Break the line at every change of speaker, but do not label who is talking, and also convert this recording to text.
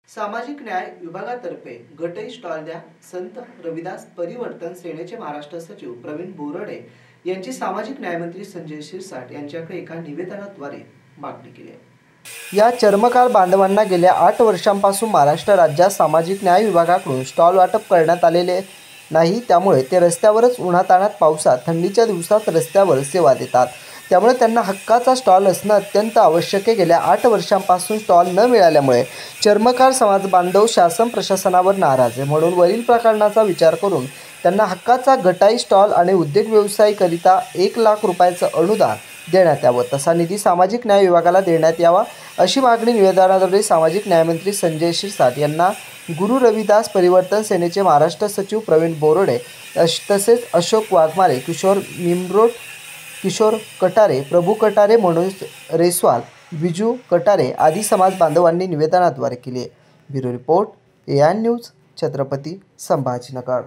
सामाजिक न्याय विभागातर्फे गटई स्टॉल द्या संत रविदास परिवर्तन सेनेचे महाराष्ट्र सचिव प्रवीण बोराडे यांची सामाजिक न्याय मंत्री संजय शिरसाट यांच्याकडे एका निवेदनाद्वारे मागणी केली आहे। या चर्मकार बांधवांना गेल्या 8 वर्षांपासून महाराष्ट्र राज्यात सामाजिक न्याय विभागाकडून स्टॉल वाटप करण्यात आलेले नाही, त्यामुळे ते रस्त्यावरच उन्हातान्हात पावसात थंडीच्या दिवसात रस्त्यावर सेवा देतात। त्यामुळे त्यांना हक्काचा स्टॉल असणं अत्यंत आवश्यक आहे। गेल्या 8 वर्षांपासून स्टॉल न मिळाल्यामुळे चर्मकार समाज बांधव शासन प्रशासनावर नाराज आहे। म्हणून वरील प्रकरणाचा विचार करून त्यांना हक्काचा गटाई स्टॉल आणि उद्योग व्यवसायाकरिता 1 लाख रुपयाचं अनुदान देण्यात यावं, तसा निधी सामाजिक न्याय विभागाला देण्यात यावा, अशी मागणी निवेदनाद्वारे सामाजिक न्यायमंत्री संजय शिरसाट यांना गुरु रविदास परिवर्तन सेनेचे महाराष्ट्र सचिव प्रवीण बोराडे तसेच अशोक वाघमारे, किशोर निमरोट, किशोर कटारे, प्रभू कटारे, मनोज रेस्वाल, विजू कटारे आदी समाज बांधवांनी निवेदनाद्वारे केली आहे। Bureau report, AN news, Chhatrapati Sambhajinagar.